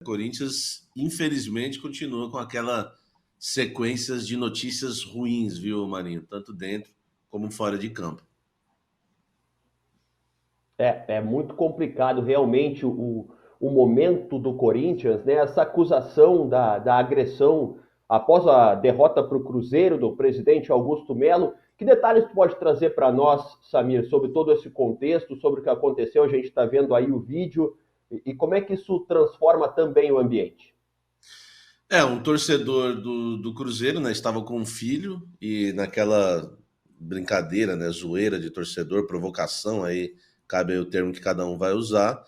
O Corinthians, infelizmente, continua com aquela sequências de notícias ruins, viu, Marinho? Tanto dentro como fora de campo. É muito complicado realmente o momento do Corinthians, né? Essa acusação da agressão após a derrota para o Cruzeiro do presidente Augusto Melo. Que detalhes tu pode trazer para nós, Samir, sobre todo esse contexto, sobre o que aconteceu? A gente está vendo aí o vídeo e como é que isso transforma também o ambiente? Um torcedor do Cruzeiro, né, estava com um filho e naquela brincadeira, né, zoeira de torcedor, provocação, aí cabe aí o termo que cada um vai usar,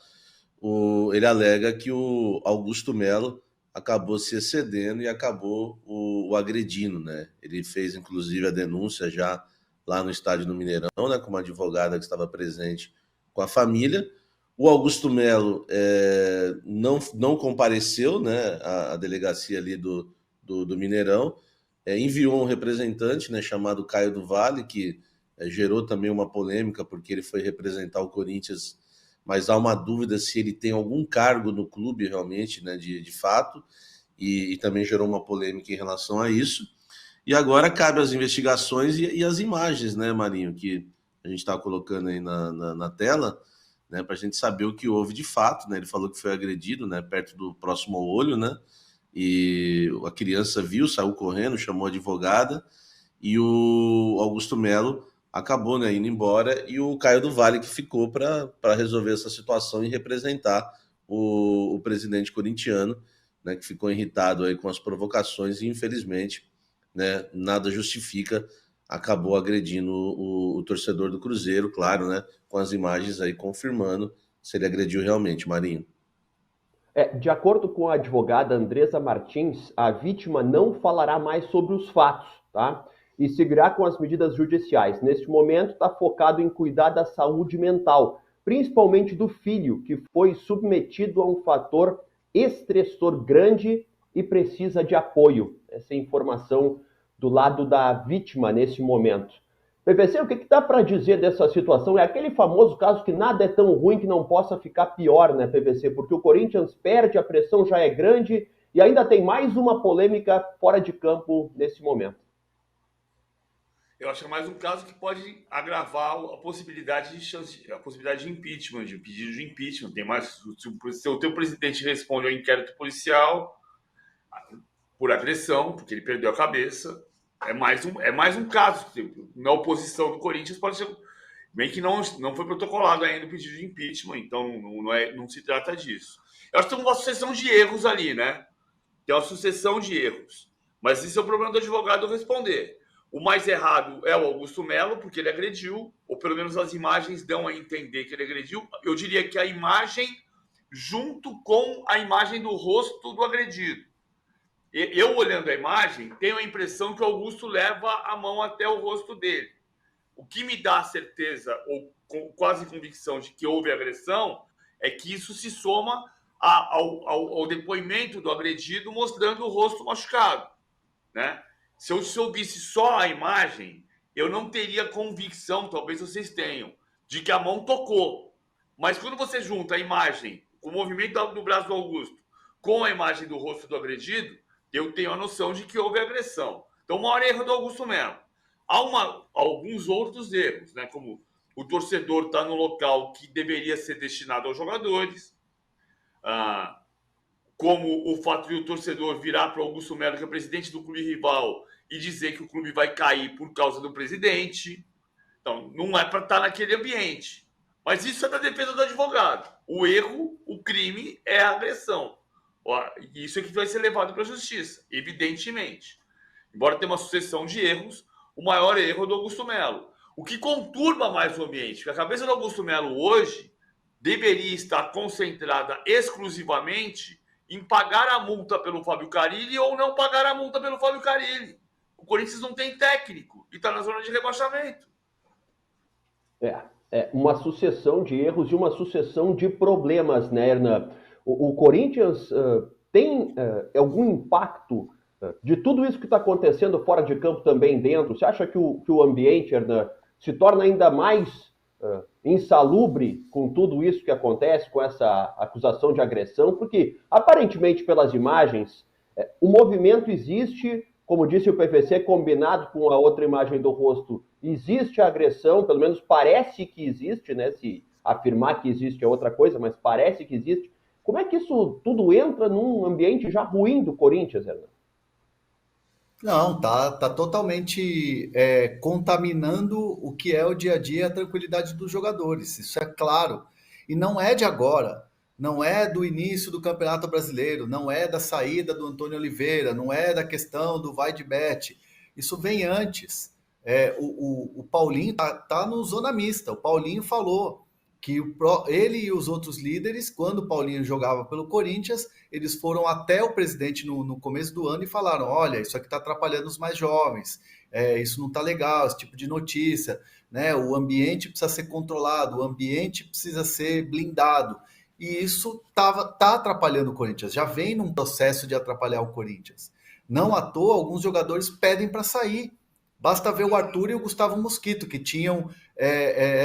ele alega que o Augusto Melo acabou se excedendo e acabou o agredindo, né? Ele fez, inclusive, a denúncia já lá no estádio do Mineirão, né, com uma advogada que estava presente com a família. O Augusto Melo não compareceu, né, à delegacia ali do Mineirão, enviou um representante, né, chamado Caio do Vale, que gerou também uma polêmica, porque ele foi representar o Corinthians, mas há uma dúvida se ele tem algum cargo no clube realmente, né, de fato, e também gerou uma polêmica em relação a isso. E agora cabe as investigações e as imagens, né, Marinho, que a gente está colocando aí na tela, né, para a gente saber o que houve de fato, né? Ele falou que foi agredido, né, perto do próximo ao olho, né? E a criança viu, saiu correndo, chamou a advogada e o Augusto Melo acabou, né, indo embora e o Caio do Vale que ficou para resolver essa situação e representar o presidente corintiano, né, que ficou irritado aí com as provocações e infelizmente, né, nada justifica, acabou agredindo o torcedor do Cruzeiro, claro, né, com as imagens aí confirmando se ele agrediu realmente, Marinho. De acordo com a advogada Andresa Martins, a vítima não falará mais sobre os fatos, tá? E seguirá com as medidas judiciais. Neste momento, está focado em cuidar da saúde mental, principalmente do filho, que foi submetido a um fator estressor grande e precisa de apoio. Essa é a informação do lado da vítima nesse momento. PVC, o que dá para dizer dessa situação? É aquele famoso caso que nada é tão ruim que não possa ficar pior, né, PVC? Porque o Corinthians perde, a pressão já é grande e ainda tem mais uma polêmica fora de campo nesse momento. Eu acho que é mais um caso que pode agravar a possibilidade a possibilidade de impeachment, de pedido de impeachment. Tem mais, se o teu presidente responde ao inquérito policial por agressão, porque ele perdeu a cabeça, é mais um caso. Na oposição do Corinthians pode ser bem que não foi protocolado ainda o pedido de impeachment, então não se trata disso. Eu acho que tem uma sucessão de erros ali, né? Tem uma sucessão de erros. Mas isso é o problema do advogado responder. O mais errado é o Augusto Melo, porque ele agrediu, ou pelo menos as imagens dão a entender que ele agrediu. Eu diria que a imagem, junto com a imagem do rosto do agredido. Eu, olhando a imagem, tenho a impressão que o Augusto leva a mão até o rosto dele. O que me dá certeza, ou quase convicção, de que houve agressão, é que isso se soma ao depoimento do agredido mostrando o rosto machucado, né? Se eu visse só a imagem, eu não teria convicção, talvez vocês tenham, de que a mão tocou. Mas quando você junta a imagem, o movimento do braço do Augusto, com a imagem do rosto do agredido, eu tenho a noção de que houve agressão. Então, o maior erro do Augusto Melo. Há alguns outros erros, né? Como o torcedor está no local que deveria ser destinado aos jogadores, como o fato de o torcedor virar para o Augusto Melo, que é presidente do clube rival, e dizer que o clube vai cair por causa do presidente. Então, não é para estar naquele ambiente. Mas isso é da defesa do advogado. O erro, o crime, é a agressão. Isso é que vai ser levado para a justiça, evidentemente. Embora tenha uma sucessão de erros, o maior erro é do Augusto Melo. O que conturba mais o ambiente, porque a cabeça do Augusto Melo hoje deveria estar concentrada exclusivamente em pagar a multa pelo Fábio Carille ou não pagar a multa pelo Fábio Carille. O Corinthians não tem técnico e está na zona de rebaixamento. É uma sucessão de erros e uma sucessão de problemas, né, Hernan? O Corinthians tem algum impacto de tudo isso que está acontecendo fora de campo também dentro? Você acha que o ambiente, Hernan, se torna ainda mais insalubre com tudo isso que acontece, com essa acusação de agressão, porque aparentemente pelas imagens, o movimento existe, como disse o PVC, combinado com a outra imagem do rosto, existe a agressão, pelo menos parece que existe, né? Se afirmar que existe é outra coisa, mas parece que existe. Como é que isso tudo entra num ambiente já ruim do Corinthians, Hernan? Não, tá totalmente contaminando o que é o dia a dia, a tranquilidade dos jogadores. Isso é claro. E não é de agora, não é do início do Campeonato Brasileiro, não é da saída do Antônio Oliveira, não é da questão do vai de bet. Isso vem antes. O Paulinho tá no zona mista. O Paulinho falou que ele e os outros líderes, quando o Paulinho jogava pelo Corinthians, eles foram até o presidente no começo do ano e falaram: olha, isso aqui está atrapalhando os mais jovens, isso não está legal, esse tipo de notícia, né? O ambiente precisa ser controlado, o ambiente precisa ser blindado. E isso tá atrapalhando o Corinthians, já vem num processo de atrapalhar o Corinthians. Não à toa, alguns jogadores pedem para sair. Basta ver o Arthur e o Gustavo Mosquito, que tinham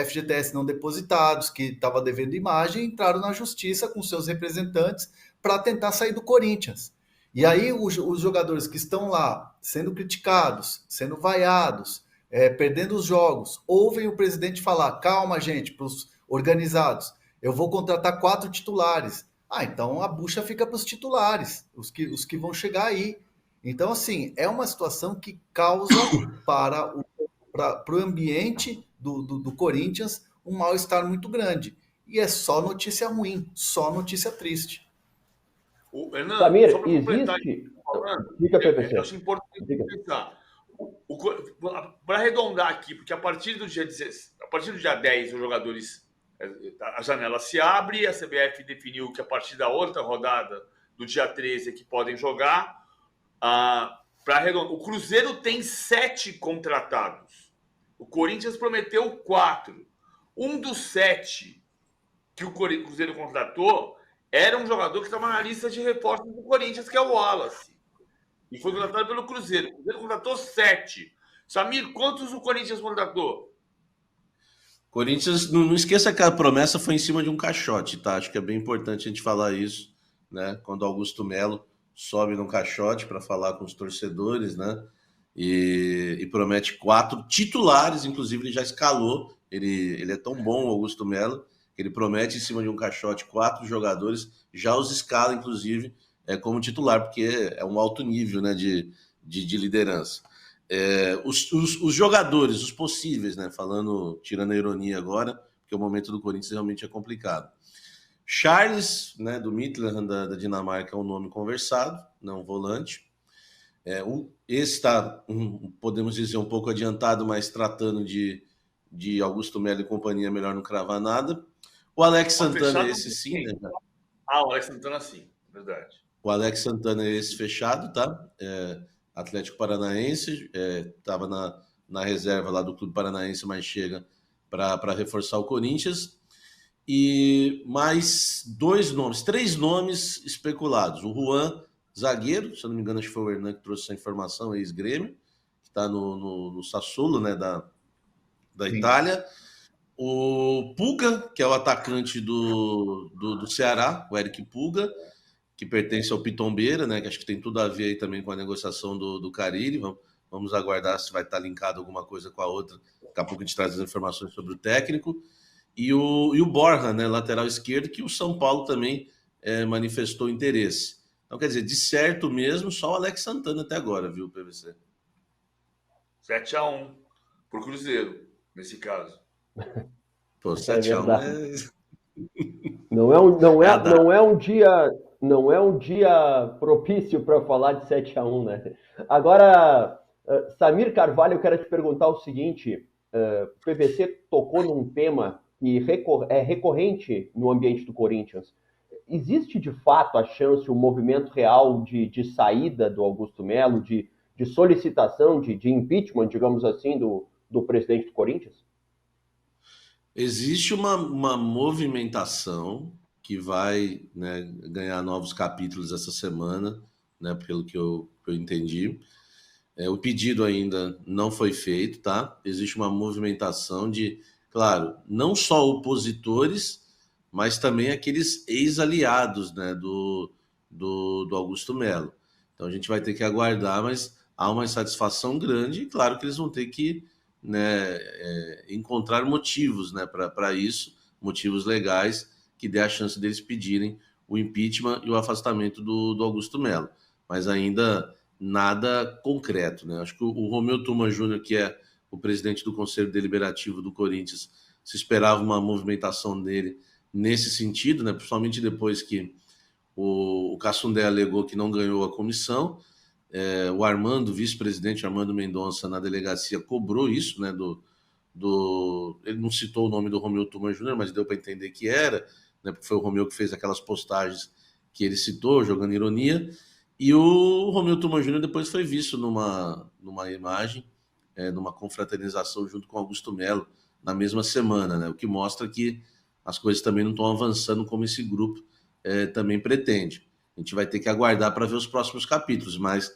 FGTS não depositados, que estava devendo imagem, entraram na justiça com seus representantes para tentar sair do Corinthians. E aí os jogadores que estão lá sendo criticados, sendo vaiados, perdendo os jogos, ouvem o presidente falar: calma, gente, para os organizados, eu vou contratar 4 titulares. Então a bucha fica para os titulares, os que vão chegar aí. Então, assim, é uma situação que causa para o ambiente do Corinthians um mal-estar muito grande. E é só notícia ruim, só notícia triste. Hernan, Samir, só para completar, existe... Fica, PVC. eu acho importante pensar. Para arredondar aqui, porque a partir do dia 10, os jogadores, a janela se abre, a CBF definiu que a partir da outra rodada, do dia 13, é que podem jogar. O Cruzeiro tem 7 contratados. O Corinthians prometeu 4. Um dos 7 que o Cruzeiro contratou era um jogador que estava na lista de reforços do Corinthians, que é o Wallace. E foi contratado pelo Cruzeiro. O Cruzeiro contratou 7. Samir, quantos o Corinthians contratou? Corinthians, não esqueça que a promessa foi em cima de um caixote, tá? Acho que é bem importante a gente falar isso, né? Quando Augusto Melo sobe num caixote para falar com os torcedores, né? E promete 4 titulares, inclusive ele já escalou. Ele é tão bom, Augusto Melo, que ele promete em cima de um caixote 4 jogadores, já os escala, inclusive, como titular, porque é um alto nível, né, de liderança. Os jogadores, os possíveis, né? Falando, tirando a ironia agora, porque o momento do Corinthians realmente é complicado. Charles, né, do Midtjylland da Dinamarca, é um nome conversado, não volante. Esse está, podemos dizer, um pouco adiantado, mas tratando de Augusto Melo e companhia, melhor não cravar nada. O Alex Santana, esse sim, né? O Alex Santana sim, verdade. O Alex Santana é esse fechado, tá? Atlético Paranaense, estava na reserva lá do Clube Paranaense, mas chega para reforçar o Corinthians. E mais 3 nomes especulados. O Juan, zagueiro, se eu não me engano, acho que foi o Hernan que trouxe essa informação, ex-Grêmio, que está no Sassuolo, né, da Itália. O Puga, que é o atacante do Ceará, o Eric Puga, que pertence ao Pitombeira, né, que acho que tem tudo a ver aí também com a negociação do Carille. Vamos aguardar se vai estar linkado alguma coisa com a outra. Daqui a pouco a gente traz as informações sobre o técnico. E o Borja, né, lateral esquerdo, que o São Paulo também manifestou interesse. Então, quer dizer, de certo mesmo, só o Alex Santana até agora, viu, PVC? 7-1 pro Cruzeiro, nesse caso. Pô, 7-1 Não é um dia propício para falar de 7-1, né? Agora, Samir Carvalho, eu quero te perguntar o seguinte: o PVC tocou num tema que é recorrente no ambiente do Corinthians. Existe de fato a chance, o movimento real de saída do Augusto Melo, de solicitação, de impeachment, digamos assim, do presidente do Corinthians? Existe uma movimentação que vai, né, ganhar novos capítulos essa semana, né, pelo que eu entendi. O pedido ainda não foi feito, tá? Existe uma movimentação de claro, não só opositores, mas também aqueles ex-aliados, né, do Augusto Melo. Então a gente vai ter que aguardar, mas há uma insatisfação grande e claro que eles vão ter que, né, encontrar motivos, né, para isso, motivos legais que dê a chance deles pedirem o impeachment e o afastamento do Augusto Melo. Mas ainda nada concreto, né? Acho que o Romeu Tuma Júnior, que é o presidente do Conselho Deliberativo do Corinthians, se esperava uma movimentação dele nesse sentido, né? Principalmente depois que o Cassundé alegou que não ganhou a comissão. O Armando, vice-presidente Armando Mendonça, na delegacia, cobrou isso, né? Ele não citou o nome do Romeu Tuma Júnior, mas deu para entender que era, né? Porque foi o Romeu que fez aquelas postagens que ele citou, jogando ironia. E o Romeu Tuma Júnior depois foi visto numa imagem, numa confraternização junto com Augusto Melo, na mesma semana, né? O que mostra que as coisas também não estão avançando como esse grupo também pretende. A gente vai ter que aguardar para ver os próximos capítulos, mas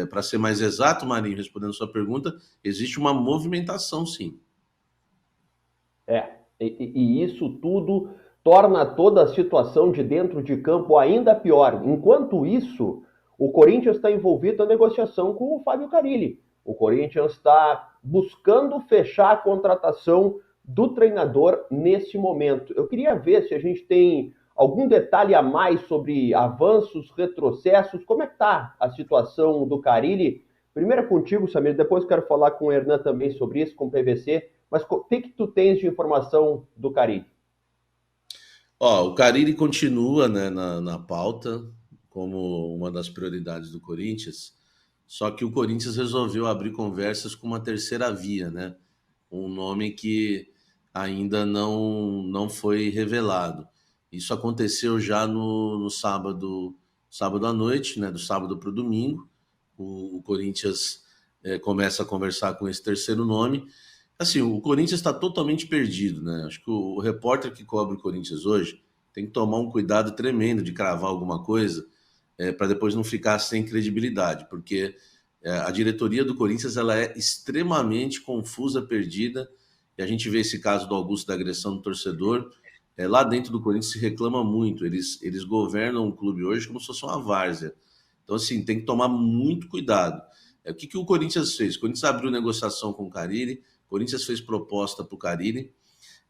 para ser mais exato, Marinho, respondendo a sua pergunta, existe uma movimentação, sim. E isso tudo torna toda a situação de dentro de campo ainda pior. Enquanto isso, o Corinthians está envolvido na negociação com o Fábio Carille. O Corinthians está buscando fechar a contratação do treinador nesse momento. Eu queria ver se a gente tem algum detalhe a mais sobre avanços, retrocessos, como é que está a situação do Carille? Primeiro é contigo, Samir, depois quero falar com o Hernan também sobre isso, com o PVC, mas o que tu tens de informação do Carille? O Carille continua, né, na pauta como uma das prioridades do Corinthians, só que o Corinthians resolveu abrir conversas com uma terceira via, né? Um nome que ainda não foi revelado. Isso aconteceu já no sábado à noite, né? Do sábado para o domingo. O Corinthians começa a conversar com esse terceiro nome. Assim, o Corinthians está totalmente perdido, né? Acho que o repórter que cobre o Corinthians hoje tem que tomar um cuidado tremendo de cravar alguma coisa para depois não ficar sem credibilidade, porque a diretoria do Corinthians ela é extremamente confusa, perdida, e a gente vê esse caso do Augusto da agressão do torcedor. Lá dentro do Corinthians se reclama muito, eles governam o clube hoje como se fosse uma várzea. Então, assim, tem que tomar muito cuidado. O que o Corinthians fez? O Corinthians abriu negociação com o Carille, o Corinthians fez proposta para o Carille,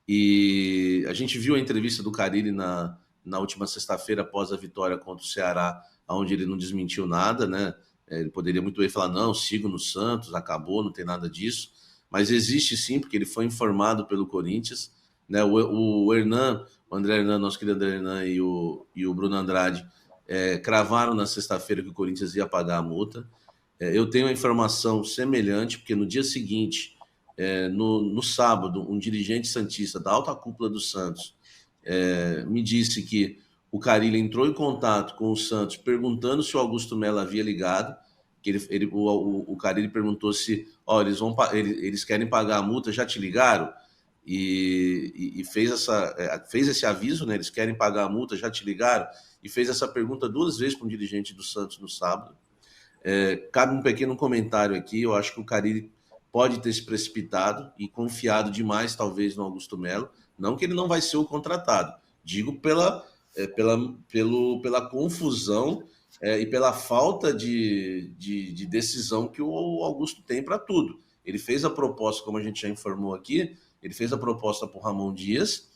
e a gente viu a entrevista do Carille na última sexta-feira, após a vitória contra o Ceará, onde ele não desmentiu nada, né? Ele poderia muito bem falar, não, sigo no Santos, acabou, não tem nada disso. Mas existe sim, porque ele foi informado pelo Corinthians, né? O Hernan, o André Hernan, nosso querido André Hernan e o Bruno Andrade cravaram na sexta-feira que o Corinthians ia pagar a multa. Eu tenho a informação semelhante, porque no dia seguinte, no sábado, um dirigente santista da alta cúpula do Santos me disse que o Carille entrou em contato com o Santos perguntando se o Augusto Melo havia ligado, que o Carille perguntou se eles querem pagar a multa, já te ligaram? E fez esse aviso, né? Eles querem pagar a multa, já te ligaram? E fez essa pergunta 2 vezes para um dirigente do Santos no sábado. Cabe um pequeno comentário aqui, eu acho que o Carille pode ter se precipitado e confiado demais, talvez, no Augusto Melo. Não que ele não vai ser o contratado, digo pela confusão e pela falta de decisão que o Augusto tem para tudo. Ele fez a proposta, como a gente já informou aqui, ele fez a proposta para o Ramon Dias,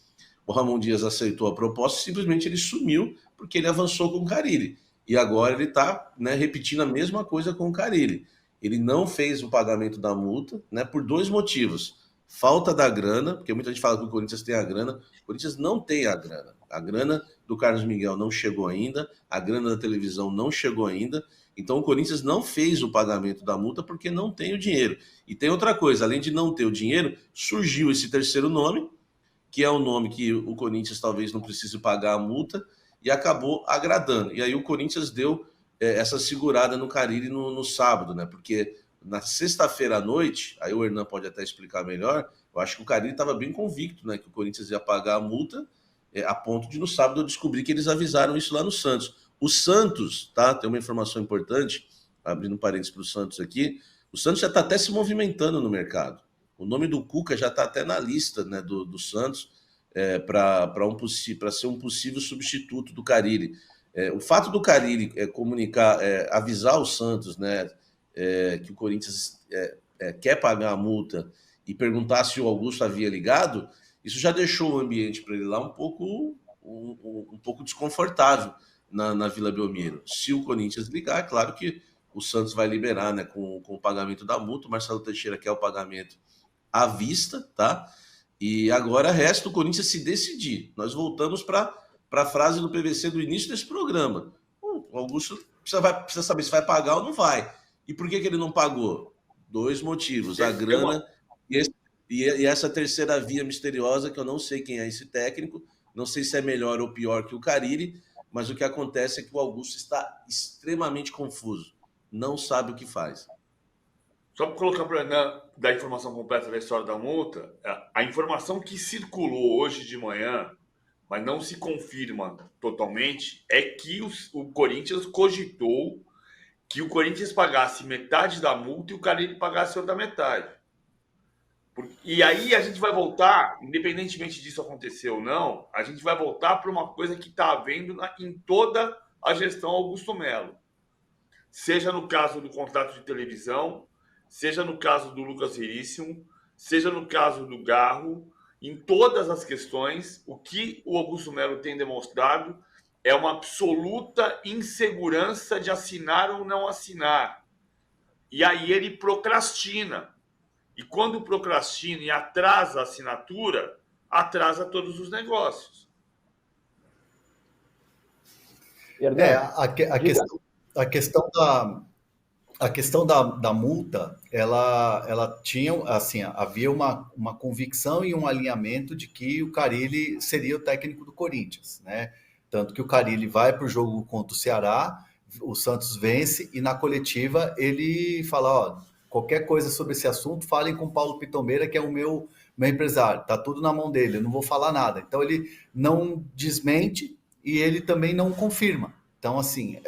o Ramon Dias aceitou a proposta e simplesmente ele sumiu porque ele avançou com o Carille. E agora ele está, né, repetindo a mesma coisa com o Carille. Ele não fez o pagamento da multa, né, por 2 motivos. Falta da grana, porque muita gente fala que o Corinthians tem a grana. O Corinthians não tem a grana. A grana do Carlos Miguel não chegou ainda, a grana da televisão não chegou ainda. Então o Corinthians não fez o pagamento da multa porque não tem o dinheiro. E tem outra coisa, além de não ter o dinheiro, surgiu esse terceiro nome, que é o nome que o Corinthians talvez não precise pagar a multa, e acabou agradando. E aí o Corinthians deu essa segurada no Carille no sábado, né? Porque na sexta-feira à noite, aí o Hernan pode até explicar melhor, eu acho que o Carille estava bem convicto, né? Que o Corinthians ia pagar a multa, a ponto de no sábado eu descobri que eles avisaram isso lá no Santos. O Santos, tá? Tem uma informação importante, abrindo parênteses para o Santos aqui, o Santos já está até se movimentando no mercado. O nome do Cuca já está até na lista, né, do Santos, para ser um possível substituto do Carille. O fato do Carille comunicar, avisar o Santos, né, que o Corinthians quer pagar a multa e perguntar se o Augusto havia ligado, isso já deixou o ambiente para ele lá um pouco desconfortável na Vila Belmiro. Se o Corinthians ligar, é claro que o Santos vai liberar, né, com o pagamento da multa. O Marcelo Teixeira quer o pagamento à vista, tá? E agora resta o Corinthians se decidir. Nós voltamos para a frase do PVC do início desse programa. O Augusto precisa saber se vai pagar ou não vai. E por que ele não pagou? 2 motivos: a grana e essa terceira via misteriosa, que eu não sei quem é esse técnico, não sei se é melhor ou pior que o Carille, mas o que acontece é que o Augusto está extremamente confuso, não sabe o que faz. Só para colocar para dar informação completa da história da multa, a informação que circulou hoje de manhã, mas não se confirma totalmente, é que o Corinthians cogitou que o Corinthians pagasse metade da multa e o Carille pagasse a outra metade. E aí a gente vai voltar, independentemente disso acontecer ou não, a gente vai voltar para uma coisa que está havendo em toda a gestão Augusto Melo. Seja no caso do contrato de televisão, seja no caso do Lucas Veríssimo, seja no caso do Garro, em todas as questões, o que o Augusto Melo tem demonstrado é uma absoluta insegurança de assinar ou não assinar. E aí ele procrastina. E quando procrastina e atrasa a assinatura, atrasa todos os negócios. A questão da multa, ela tinha, assim, havia uma convicção e um alinhamento de que o Carille seria o técnico do Corinthians, né? Tanto que o Carille vai para o jogo contra o Ceará, o Santos vence e na coletiva ele fala, ó, qualquer coisa sobre esse assunto, falem com o Paulo Pitombeira, que é o meu empresário, tá tudo na mão dele, eu não vou falar nada. Então ele não desmente e ele também não confirma. Então, assim,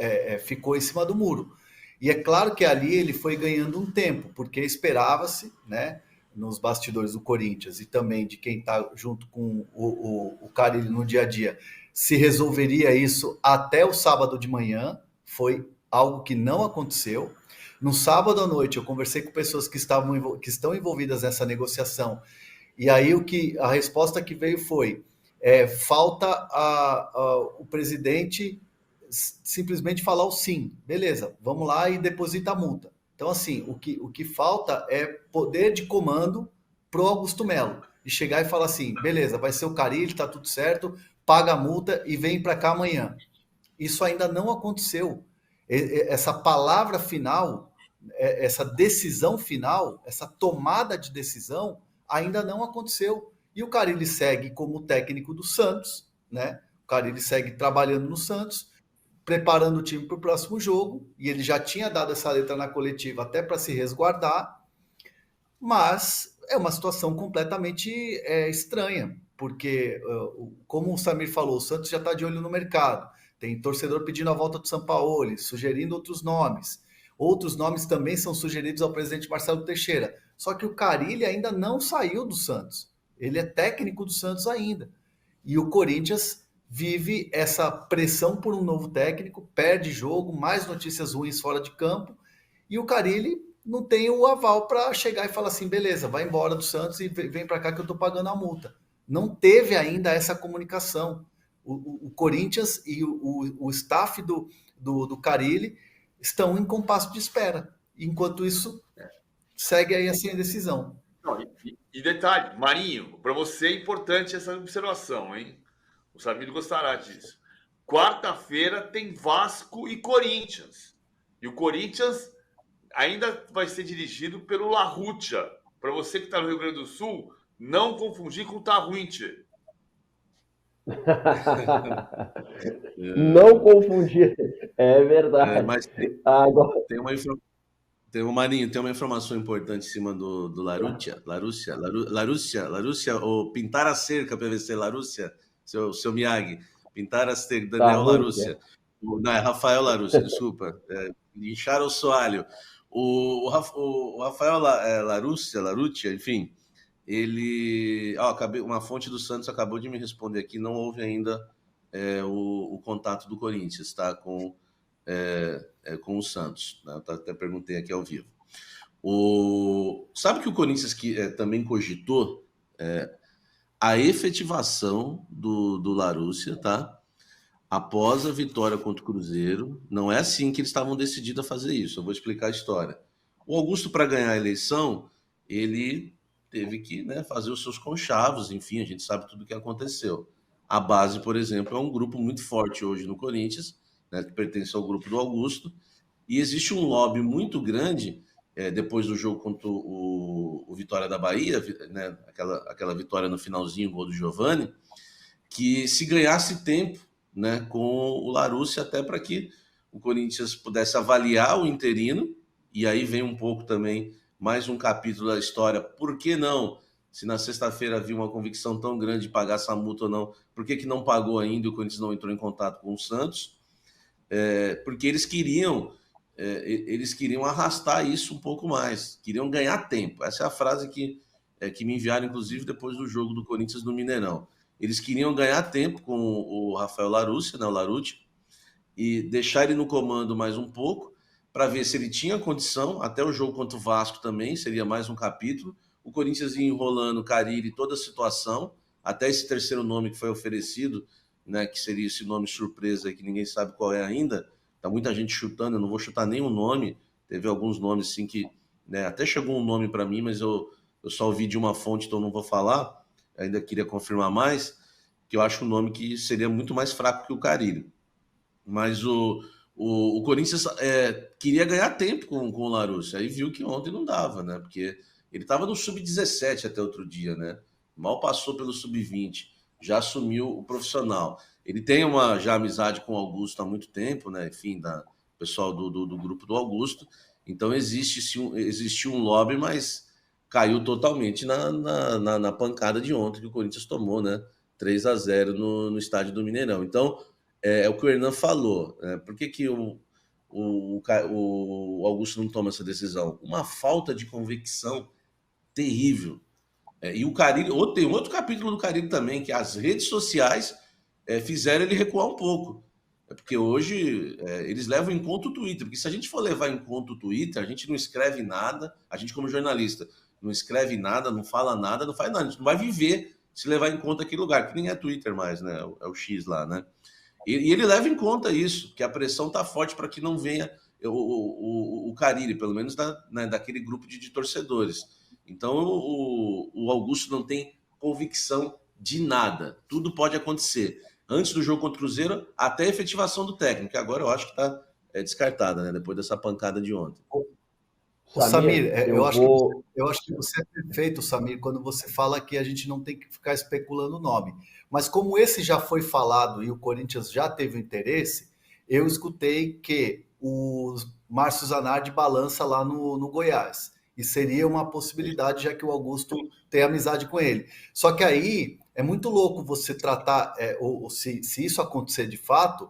ficou em cima do muro. E é claro que ali ele foi ganhando um tempo, porque esperava-se, né, nos bastidores do Corinthians e também de quem está junto com o Carille no dia a dia, se resolveria isso até o sábado de manhã. Foi algo que não aconteceu. No sábado à noite, eu conversei com pessoas que estão envolvidas nessa negociação, e aí a resposta que veio foi: falta o presidente simplesmente falar o sim. Beleza, vamos lá e deposita a multa. Então, assim, o que falta é poder de comando pro Augusto Melo, e chegar e falar assim, beleza, vai ser o Carille, tá tudo certo, paga a multa e vem para cá amanhã. Isso ainda não aconteceu. Essa palavra final, essa decisão final, essa tomada de decisão ainda não aconteceu. E o Carille segue como técnico do Santos, né? O Carille segue trabalhando no Santos, preparando o time para o próximo jogo, e ele já tinha dado essa letra na coletiva até para se resguardar, mas é uma situação completamente estranha, porque, como o Samir falou, o Santos já está de olho no mercado, tem torcedor pedindo a volta do Sampaoli, sugerindo outros nomes também são sugeridos ao presidente Marcelo Teixeira, só que o Carille ainda não saiu do Santos, ele é técnico do Santos ainda, e o Corinthians vive essa pressão por um novo técnico, perde jogo, mais notícias ruins fora de campo, e o Carille não tem o aval para chegar e falar assim, beleza, vai embora do Santos e vem para cá que eu estou pagando a multa. Não teve ainda essa comunicação. O Corinthians e o staff do Carille estão em compasso de espera. Enquanto isso, segue aí assim a decisão. Não, e detalhe, Marinho, para você é importante essa observação, hein? O Samir gostará disso. Quarta-feira tem Vasco e Corinthians. E o Corinthians ainda vai ser dirigido pelo Larrutia. Para você que está no Rio Grande do Sul, não confundir com o Tarruinche. Não confundir. É verdade. Mas Agora... tem uma informação importante em cima do Larúcia, ou pintar a cerca, PVC, Larúcia, seu Miyagi, pintar a cerca, Daniel Larúcia. Não, é Rafael Larúcia, desculpa. Lincharam o soalho. O Rafael Larúcia, enfim, ele... uma fonte do Santos acabou de me responder aqui, não houve ainda o contato do Corinthians, tá? Com o Santos. Né? Eu até perguntei aqui ao vivo. Sabe que o Corinthians também cogitou a efetivação do Larúcia, tá? Após a vitória contra o Cruzeiro. Não é assim que eles estavam decididos a fazer isso. Eu vou explicar a história. O Augusto, para ganhar a eleição, ele teve que, né, fazer os seus conchavos, enfim, a gente sabe tudo o que aconteceu. A base, por exemplo, é um grupo muito forte hoje no Corinthians, né, que pertence ao grupo do Augusto, e existe um lobby muito grande, depois do jogo contra o Vitória da Bahia, né, aquela vitória no finalzinho, gol do Giovani, que se ganhasse tempo, né, com o Larúcia, até para que o Corinthians pudesse avaliar o interino, e aí vem um pouco também mais um capítulo da história. Por que não? Se na sexta-feira havia uma convicção tão grande de pagar essa multa ou não, por que não pagou ainda e o Corinthians não entrou em contato com o Santos? Porque eles queriam arrastar isso um pouco mais, queriam ganhar tempo. Essa é a frase que me enviaram, inclusive, depois do jogo do Corinthians no Mineirão. Eles queriam ganhar tempo com o Rafael Larúcia, né, o Larute, e deixar ele no comando mais um pouco, para ver se ele tinha condição, até o jogo contra o Vasco também, seria mais um capítulo. O Corinthians ia enrolando o Carille, toda a situação, até esse terceiro nome que foi oferecido, né, que seria esse nome surpresa que ninguém sabe qual é ainda. Tá muita gente chutando, eu não vou chutar nenhum nome. Teve alguns nomes assim que, né, até chegou um nome para mim, mas eu só ouvi de uma fonte, então não vou falar. Ainda queria confirmar mais, que eu acho um nome que seria muito mais fraco que o Carille. Mas o Corinthians queria ganhar tempo com o Larúcia, aí viu que ontem não dava, né? Porque ele estava no sub-17 até outro dia, né? Mal passou pelo sub-20, já assumiu o profissional. Ele tem já amizade com o Augusto há muito tempo, né? Enfim, pessoal do grupo do Augusto. Então existe um lobby, mas caiu totalmente na pancada de ontem que o Corinthians tomou, né? 3-0 no estádio do Mineirão. Então, é o que o Hernan falou. Né? Por que o Augusto não toma essa decisão? Uma falta de convicção terrível. E o Carille, tem outro capítulo do Carille também, que as redes sociais fizeram ele recuar um pouco. Porque hoje eles levam em conta o Twitter. Porque se a gente for levar em conta o Twitter, a gente não escreve nada, a gente como jornalista não escreve nada, não fala nada, não faz nada. A gente não vai viver se levar em conta aquele lugar, que nem é Twitter mais, né? É o X lá, né? E ele leva em conta isso, que a pressão está forte para que não venha o Carille, pelo menos daquele grupo de torcedores. Então, o Augusto não tem convicção de nada. Tudo pode acontecer. Antes do jogo contra o Cruzeiro, até a efetivação do técnico, que agora eu acho que está descartada, né? Depois dessa pancada de ontem. Samir, eu acho que você é perfeito, Samir, quando você fala que a gente não tem que ficar especulando o nome. Mas como esse já foi falado e o Corinthians já teve interesse, eu escutei que o Márcio Zanardi balança lá no Goiás. E seria uma possibilidade, já que o Augusto tem amizade com ele. Só que aí é muito louco você tratar, se isso acontecer de fato,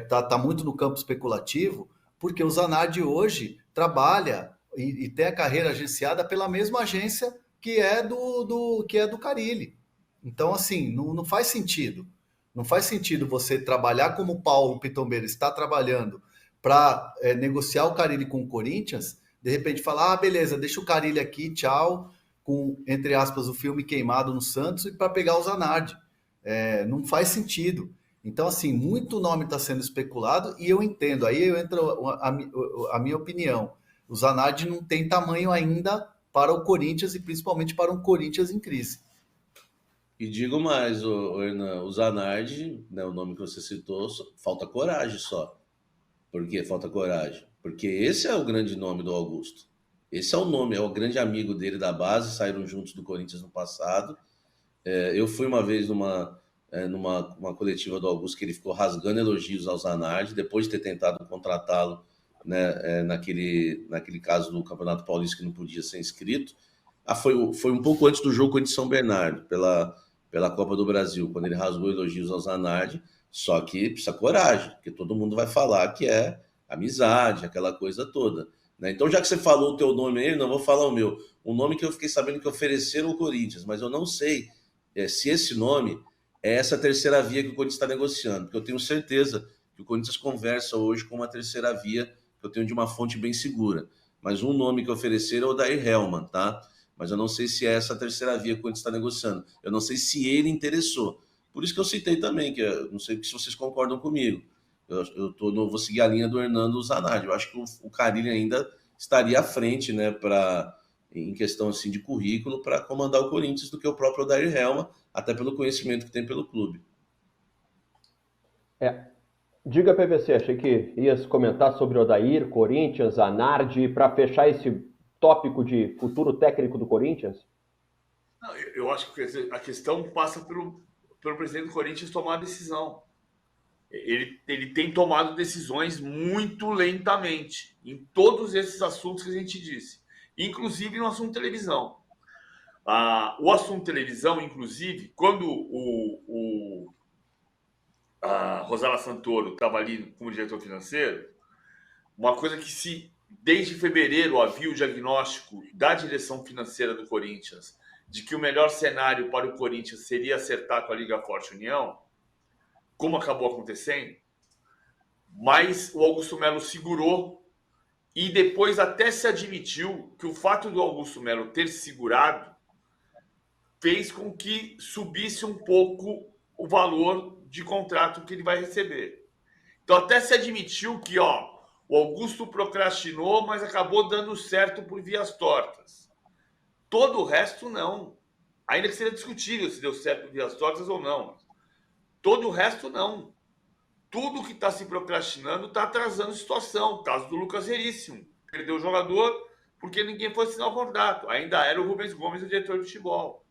tá muito no campo especulativo, porque o Zanardi hoje trabalha e tem a carreira agenciada pela mesma agência que é do Carille. Então, assim, não faz sentido. Não faz sentido você trabalhar como o Paulo Pitombeiro está trabalhando para negociar o Carille com o Corinthians, de repente falar, beleza, deixa o Carille aqui, tchau, com, entre aspas, o filme queimado no Santos e para pegar o Zanardi. Não faz sentido. Então, assim, muito nome está sendo especulado e eu entendo. Aí entra a minha opinião. O Zanardi não tem tamanho ainda para o Corinthians e principalmente para um Corinthians em crise. E digo mais, Hernan, o Zanardi, né, o nome que você citou, falta coragem só. Por que falta coragem? Porque esse é o grande nome do Augusto. Esse é o nome, é o grande amigo dele da base, saíram juntos do Corinthians no passado. Eu fui uma vez numa coletiva do Augusto que ele ficou rasgando elogios ao Zanardi, depois de ter tentado contratá-lo, né, naquele caso do Campeonato Paulista que não podia ser inscrito. Foi um pouco antes do jogo contra São Bernardo, pela Copa do Brasil, quando ele rasgou elogios ao Zanardi, só que precisa coragem, porque todo mundo vai falar que é amizade, aquela coisa toda. né? Então, já que você falou o teu nome aí, não vou falar o meu. O nome que eu fiquei sabendo que ofereceram o Corinthians, mas eu não sei se esse nome é essa terceira via que o Corinthians está negociando, porque eu tenho certeza que o Corinthians conversa hoje com uma terceira via que eu tenho de uma fonte bem segura. Mas um nome que ofereceram é o Odair Hellmann, tá? Mas eu não sei se é essa terceira via que o Corinthians está negociando. Eu não sei se ele interessou. Por isso que eu citei também, que eu não sei se vocês concordam comigo. Vou seguir a linha do Hernando Zanardi. Eu acho que o Carille ainda estaria à frente, né, em questão assim, de currículo, para comandar o Corinthians do que o próprio Odair Hellmann, até pelo conhecimento que tem pelo clube. Diga, PVC, achei que ias comentar sobre Odair, Corinthians, Zanardi, para fechar esse tópico de futuro técnico do Corinthians? Não, eu acho que a questão passa pelo presidente do Corinthians tomar a decisão. Ele tem tomado decisões muito lentamente em todos esses assuntos que a gente disse, inclusive no assunto televisão. O assunto televisão, inclusive, quando a Rosala Santoro estava ali como diretor financeiro, uma coisa que desde fevereiro havia o diagnóstico da direção financeira do Corinthians de que o melhor cenário para o Corinthians seria acertar com a Liga Forte União, como acabou acontecendo, mas o Augusto Melo segurou e depois até se admitiu que o fato do Augusto Melo ter segurado fez com que subisse um pouco o valor de contrato que ele vai receber. Então até se admitiu que o Augusto procrastinou, mas acabou dando certo por vias tortas. Todo o resto não. Ainda que seja discutível se deu certo por vias tortas ou não. Todo o resto não. Tudo que está se procrastinando está atrasando a situação. O caso do Lucas Veríssimo. Perdeu o jogador porque ninguém foi assinar o contrato. Ainda era o Rubens Gomes o diretor de futebol.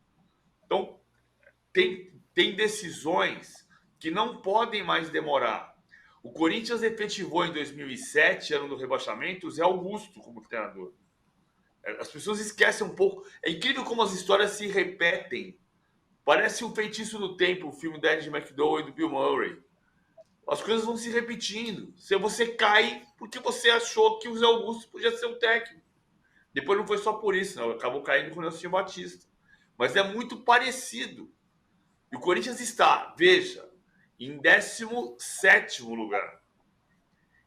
Então, tem decisões que não podem mais demorar. O Corinthians efetivou em 2007, ano do rebaixamento, o Zé Augusto como treinador. As pessoas esquecem um pouco. É incrível como as histórias se repetem. Parece o Feitiço do Tempo, o filme da Andy McDowell e do Bill Murray. As coisas vão se repetindo. Você cai porque você achou que o Zé Augusto podia ser um técnico. Depois não foi só por isso, não. Acabou caindo com o Nelson Batista. Mas é muito parecido. E o Corinthians está, veja, em 17º lugar.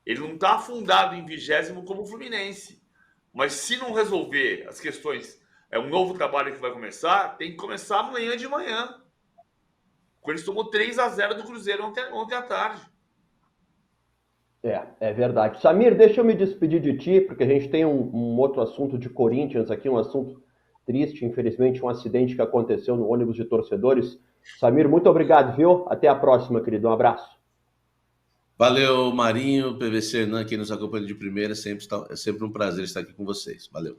Ele não está afundado em 20º como o Fluminense. Mas se não resolver as questões, é um novo trabalho que vai começar, tem que começar amanhã de manhã. O Corinthians tomou 3-0 do Cruzeiro ontem à tarde. É verdade. Samir, deixa eu me despedir de ti, porque a gente tem um outro assunto de Corinthians aqui, um assunto triste, infelizmente, um acidente que aconteceu no ônibus de torcedores. Samir, muito obrigado, viu? Até a próxima, querido. Um abraço. Valeu, Marinho, PVC Hernan, que nos acompanha de primeira. É sempre um prazer estar aqui com vocês. Valeu.